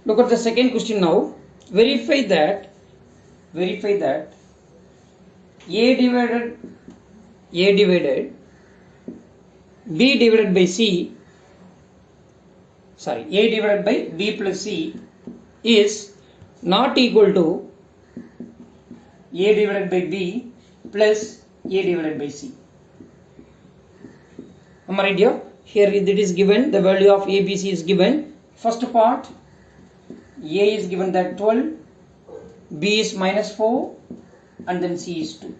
Look at the second question now. Verify that A divided B divided by C, sorry, A divided by B plus C is not equal to A divided by B plus A divided by C. Am I right here? Here it is given, the value of A, B, C is given. First part, A is given that 12, B is minus 4, and then C is 2.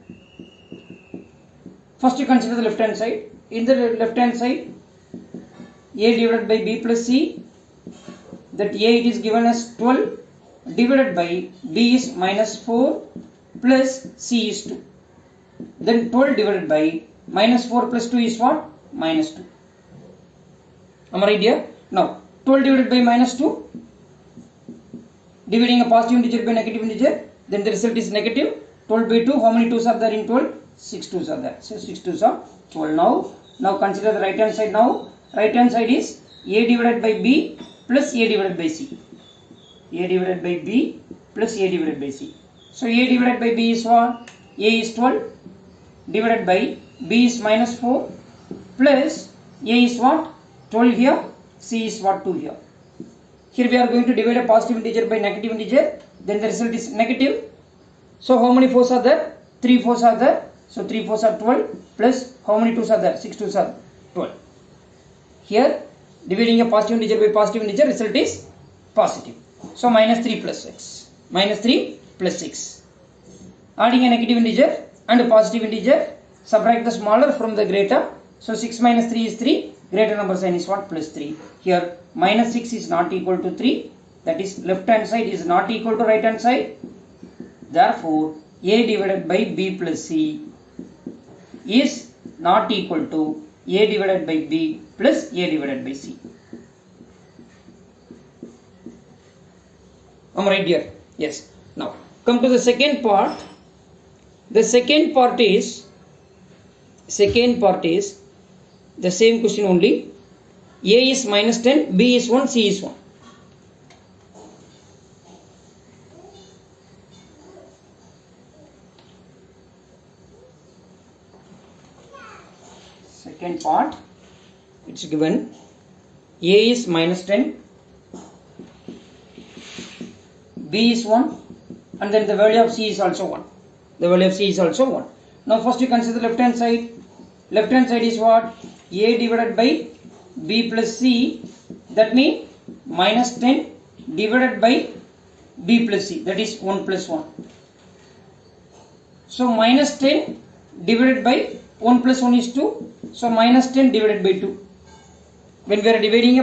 First you consider the left hand side. In the left hand side, A divided by B plus C, that A it is given as 12 divided by B is minus 4 plus C is 2. Then 12 divided by minus 4 plus 2 is what? Minus 2. Am I right here? Now 12 divided by minus 2, dividing a positive integer by negative integer, then the result is negative. 12 by 2, how many 2's are there in 12? 6 2's are there. So 6 2's are 12. Now consider the right hand side now. Right hand side is A divided by B plus A divided by C. A divided by B plus A divided by C. So A divided by B is what? A is 12 divided by B is minus 4 plus A is what? 12 here, C is what? 2 here. Here we are going to divide a positive integer by negative integer, then the result is negative. So how many 4's are there? 3 4's are there. So 3 4's are 12 plus how many 2's are there? 6 2's are 12. Here dividing a positive integer by positive integer, result is positive. So minus 3 plus 6. Minus 3 plus 6. Adding a negative integer and a positive integer, subtract the smaller from the greater. So 6 minus 3 is 3. Greater number sign is what? Plus 3. Here minus 6 is not equal to 3. That is left hand side is not equal to right hand side. Therefore A divided by B plus C is not equal to A divided by B plus A divided by C. Am I right here? Yes. Now come to the second part. The second part is the same question only. A is minus 10, B is 1, C is 1. Second part, it's given A is minus 10, B is 1, and then the value of C is also 1. The value of C is also 1. Now first you consider the left hand side. Left hand side is what? A divided by B plus C, that means minus 10 divided by B plus C, that is 1 plus 1. So minus 10 divided by 1 plus 1 is 2. So minus 10 divided by 2. When we are dividing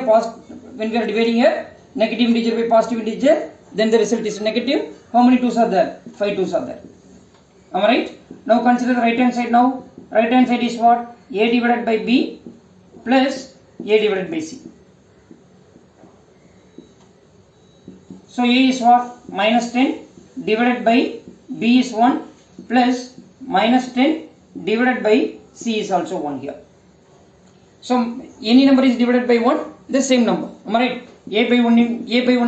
a negative integer by positive integer, then the result is negative. How many 2's are there? 5 2's are there. Am I right? Now consider the right hand side now. Right hand side is what? A divided by B plus A divided by C. So A is what? Minus 10 divided by B is 1 plus minus 10 divided by C is also 1 here. So any number is divided by 1, the same number. Am I right? A by 1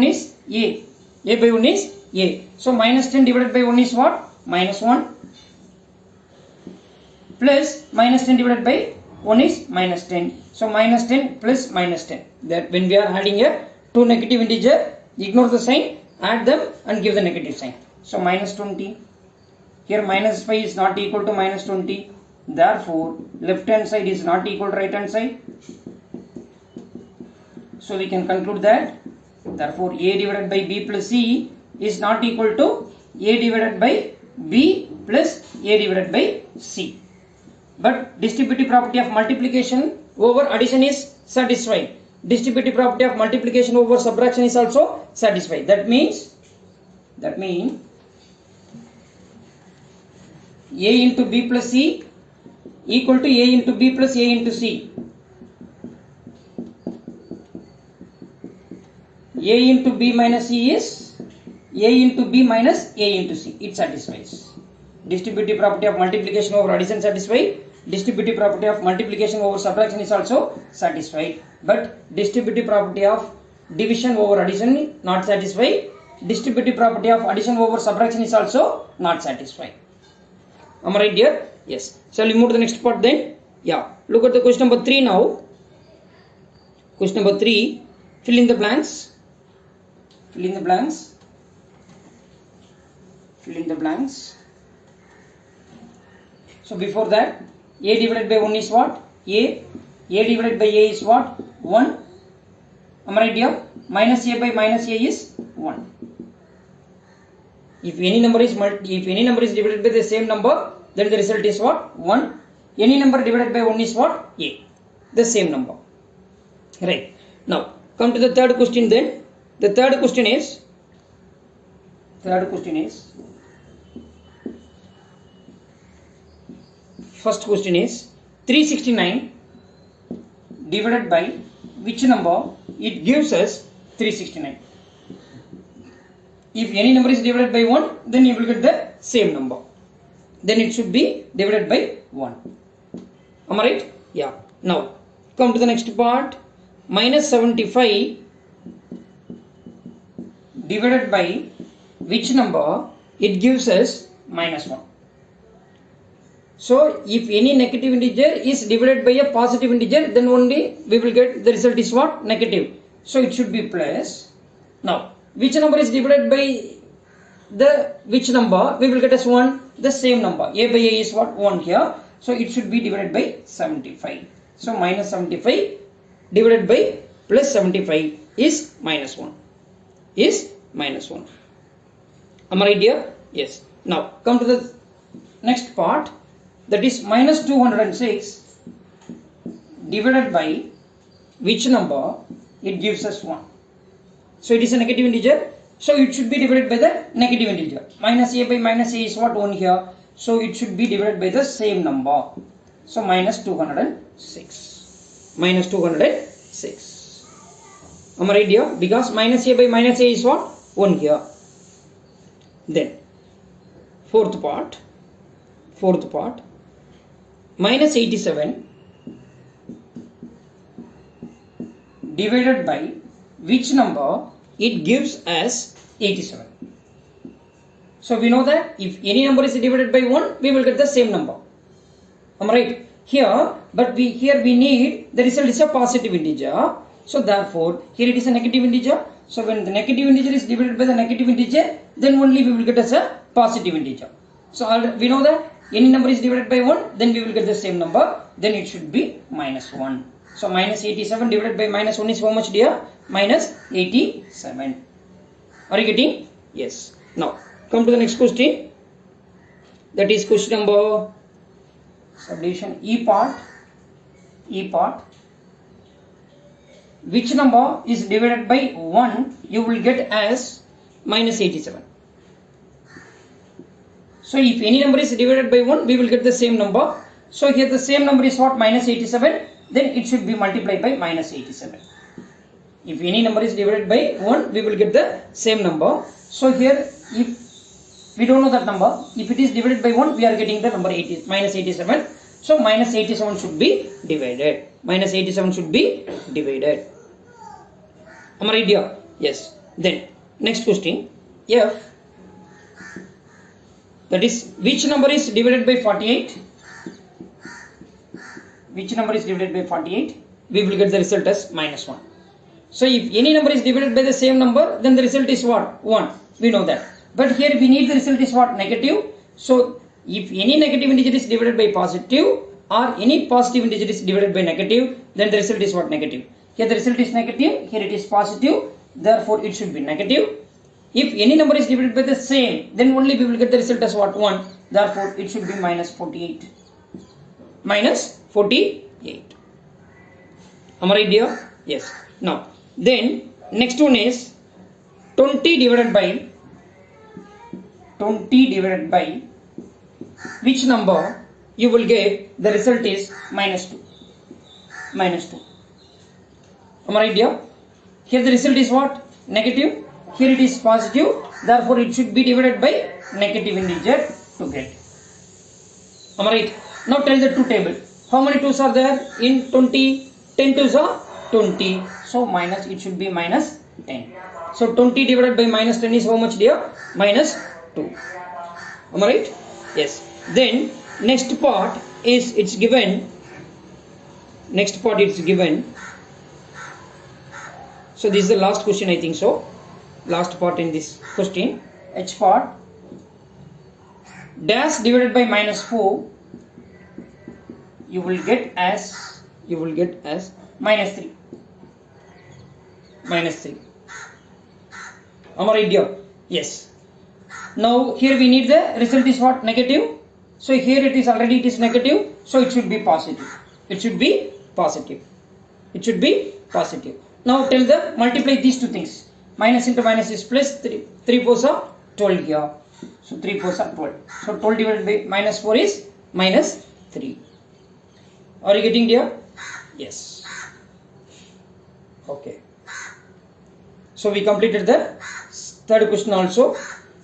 is A. A by 1 is A. So minus 10 divided by 1 is what? Minus 1 plus minus 10 divided by 1 is minus 10. So minus 10 plus minus 10. That when we are adding a two negative integer, ignore the sign, add them and give the negative sign. So minus 20. Here minus 5 is not equal to minus 20. Therefore left hand side is not equal to right hand side. So we can conclude that therefore A divided by B plus C is not equal to A divided by B plus A divided by C. But distributive property of multiplication over addition is satisfied. Distributive property of multiplication over subtraction is also satisfied. That means A into B plus C equal to A into B plus A into C. A into B minus C is A into B minus A into C. It satisfies. Distributive property of multiplication over addition satisfied. Distributive property of multiplication over subtraction is also satisfied. But distributive property of division over addition not satisfied. Distributive property of addition over subtraction is also not satisfied. Am I right dear? Yes. Shall we move to the next part then? Yeah. Look at the question number 3 now. Question number 3. Fill in the blanks. Fill in the blanks. Fill in the blanks. So before that, a divided by 1 is what? A divided by a is what? 1. Am I right dear? Minus a by minus a is 1. If any number is divided by the same number, then the result is what? 1. Any number divided by 1 is what? A. The same number. Right. Now come to the third question then. The third question is first question is 369 divided by which number? It gives us 369. If any number is divided by 1, then you will get the same number. Then it should be divided by 1. Am I right? Yeah. Now come to the next part. Minus 75 divided by which number? It gives us minus 1. So if any negative integer is divided by a positive integer, then only we will get the result is what? Negative. So it should be plus. Now which number is divided by the which number? We will get as 1. The same number. A by a is what? 1 here. So it should be divided by 75. So minus 75 divided by plus 75 is minus 1. Am I right dear? Yes. Now come to the next part, that is minus 206 divided by which number? It gives us 1. So it is a negative integer. So it should be divided by the negative integer. Minus a by minus a is what? 1 here. So it should be divided by the same number. So minus 206. Minus 206. Am I right dear? Because minus a by minus a is what? 1 here. Then fourth part. Minus 87 divided by which number? It gives us 87. So we know that if any number is divided by 1, we will get the same number. Am I right? Here, but we need the result is a positive integer. So therefore, here it is a negative integer. So when the negative integer is divided by the negative integer, then only we will get as a positive integer. So we know that any number is divided by 1, then we will get the same number. Then it should be minus 1. So minus 87 divided by minus 1 is how much dear? Minus 87. Are you getting? Yes. Now come to the next question. That is question number subdivision E part. Which number is divided by 1? You will get as minus 87. So if any number is divided by 1, we will get the same number. So here the same number is what? Minus 87. Then it should be multiplied by minus 87. If any number is divided by 1, we will get the same number. So here, if we don't know that number, if it is divided by 1, we are getting the number minus 87. So minus 87 should be divided. Minus 87 should be divided. Am I right dear? Yes. Then next question. F, that is which number is divided by 48? Which number is divided by 48? We will get the result as minus 1. So if any number is divided by the same number, then the result is what? 1. We know that. But here we need the result is what? Negative. So if any negative integer is divided by positive or any positive integer is divided by negative, then the result is what? Negative. Here the result is negative, here it is positive, therefore it should be negative. If any number is divided by the same, then only we will get the result as what? 1. Therefore it should be minus 48. Minus 48. Am I right dear? Yes. Now then next one is 20 divided by which number? You will get the result is minus 2. Minus 2. Am I right dear? Here the result is what? Negative. Here it is positive. Therefore it should be divided by negative integer to get. Am I right? Now tell the two table. How many 2's are there in 20? 10 2's are 20. So minus, it should be minus 10. So 20 divided by minus 10 is how much, dear? Minus 2. Am I right? Yes. Then next part is, it's given. Next part it's given. So this is the last question, I think so. Last part in this question. H part. Dash divided by minus 4. You will get as minus 3. Minus 3. Am I right, dear? Yes. Now here we need the result is what? Negative. So here it is already, it is negative. So it should be positive. It should be positive. It should be positive. Now tell them, multiply these two things. Minus into minus is plus 3. 3 4s are 12 here. So 3 4s are 12. So 12 divided by minus 4 is minus 3. Are you getting, dear? Yes. Okay. So we completed the third question also.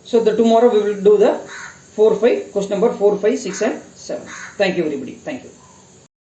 So the tomorrow we will do the 4 5, question number 4 5 6 and 7. Thank you everybody. Thank you.